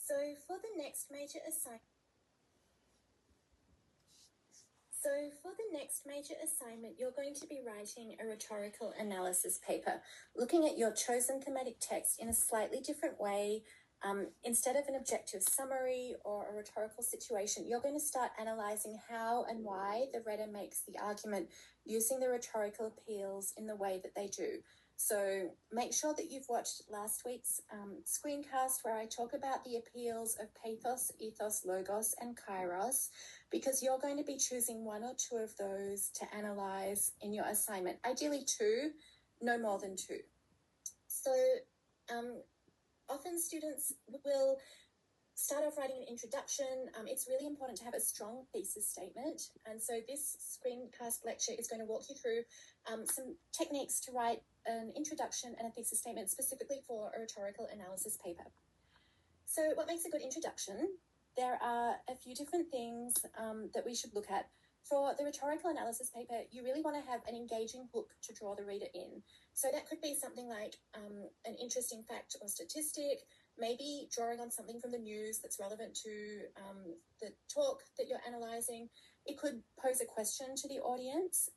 So for the next major assignment, you're going to be writing a rhetorical analysis paper, looking at your chosen thematic text in a slightly different way. Instead of an objective summary or a rhetorical situation, you're going to start analysing how and why the reader makes the argument using the rhetorical appeals in the way that they do. So make sure that you've watched last week's screencast where I talk about the appeals of pathos, ethos, logos, and kairos, because you're going to be choosing one or two of those to analyse in your assignment. Ideally two, no more than two. So often students will start off writing an introduction. It's really important to have a strong thesis statement. And so this screencast lecture is going to walk you through some techniques to write an introduction and a thesis statement specifically for a rhetorical analysis paper. So what makes a good introduction? There are a few different things that we should look at. For the rhetorical analysis paper, you really want to have an engaging hook to draw the reader in. So that could be something like an interesting fact or statistic, maybe drawing on something from the news that's relevant to the talk that you're analysing. It could pose a question to the audience.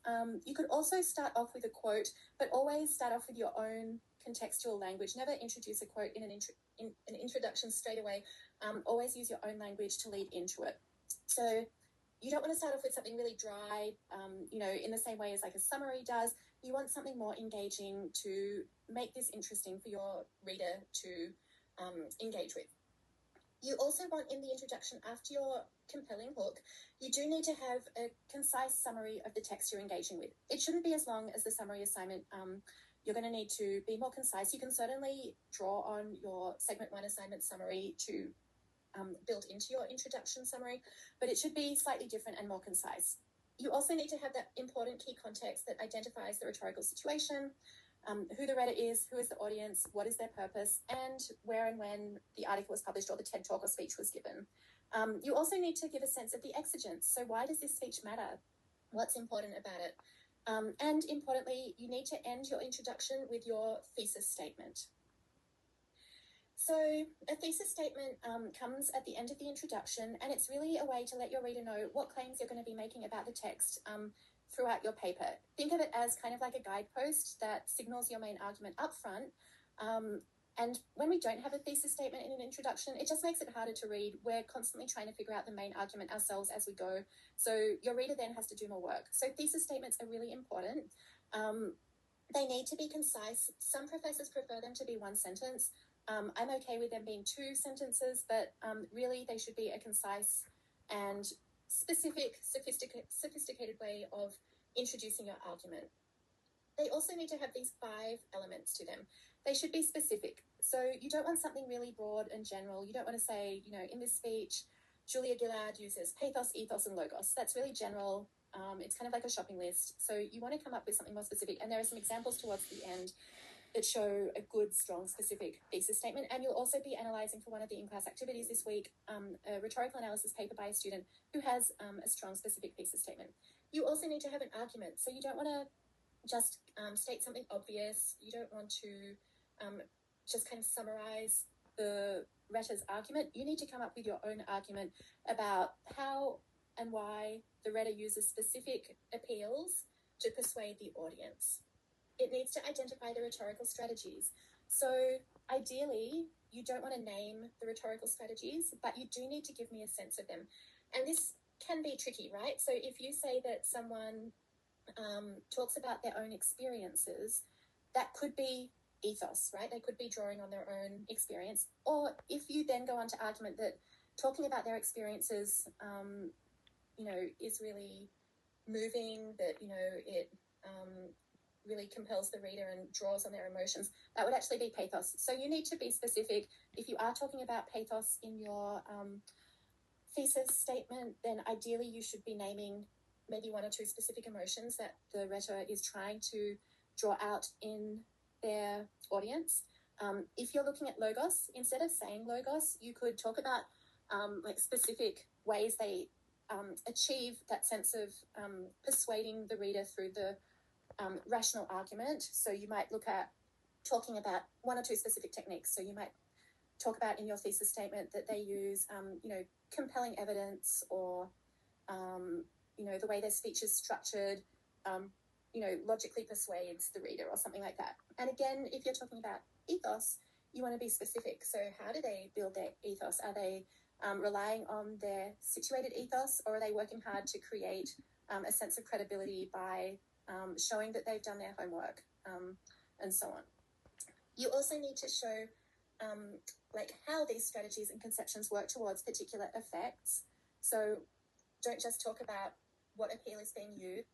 You could also start off with a quote, but always start off with your own contextual language. Never introduce a quote in an introduction straight away. Always use your own language to lead into it. So you don't want to start off with something really dry, in the same way as like a summary does. You want something more engaging to make this interesting for your reader to engage with. You also want in the introduction, after your compelling hook, you do need to have a concise summary of the text you're engaging with. It shouldn't be as long as the summary assignment. You're going to need to be more concise. You can certainly draw on your segment 1 assignment summary to build into your introduction summary, but it should be slightly different and more concise. You also need to have that important key context that identifies the rhetorical situation, who the reader is, who is the audience, what is their purpose, and where and when the article was published or the TED Talk or speech was given. You also need to give a sense of the exigence. So why does this speech matter? What's important about it? And importantly, you need to end your introduction with your thesis statement. So a thesis statement comes at the end of the introduction, and it's really a way to let your reader know what claims you're going to be making about the text throughout your paper. Think of it as kind of like a guidepost that signals your main argument up front. And when we don't have a thesis statement in an introduction, it just makes it harder to read. We're constantly trying to figure out the main argument ourselves as we go. So your reader then has to do more work. So thesis statements are really important. They need to be concise. Some professors prefer them to be one sentence. I'm okay with them being two sentences, but really they should be a concise and specific, sophisticated way of introducing your argument. They also need to have these 5 elements to them. They should be specific. So you don't want something really broad and general. You don't want to say, in this speech, Julia Gillard uses pathos, ethos, and logos. That's really general. It's kind of like a shopping list. So you want to come up with something more specific. And there are some examples towards the end that show a good, strong, specific thesis statement. And you'll also be analysing for one of the in-class activities this week, a rhetorical analysis paper by a student who has a strong, specific thesis statement. You also need to have an argument. So you don't want to just state something obvious. You don't want to just kind of summarise the rhetor's argument. You need to come up with your own argument about how and why the rhetor uses specific appeals to persuade the audience. It needs to identify the rhetorical strategies. So ideally, you don't want to name the rhetorical strategies, but you do need to give me a sense of them. And this can be tricky, right? So if you say that someone talks about their own experiences, that could be ethos, right? They could be drawing on their own experience. Or if you then go on to argument that talking about their experiences, is really moving, that, it really compels the reader and draws on their emotions, that would actually be pathos. So you need to be specific. If you are talking about pathos in your thesis statement, then ideally you should be naming maybe 1 or 2 specific emotions that the rhetor is trying to draw out in their audience. If you're looking at logos, instead of saying logos, you could talk about specific ways they achieve that sense of persuading the reader through the rational argument. So you might look at talking about 1 or 2 specific techniques. So you might talk about in your thesis statement that they use, compelling evidence, or, the way their speech is structured, logically persuades the reader or something like that. And again, if you're talking about ethos, you want to be specific. So how do they build their ethos? Are they relying on their situated ethos, or are they working hard to create a sense of credibility by showing that they've done their homework, and so on? You also need to show how these strategies and conceptions work towards particular effects. So don't just talk about what appeal is being used,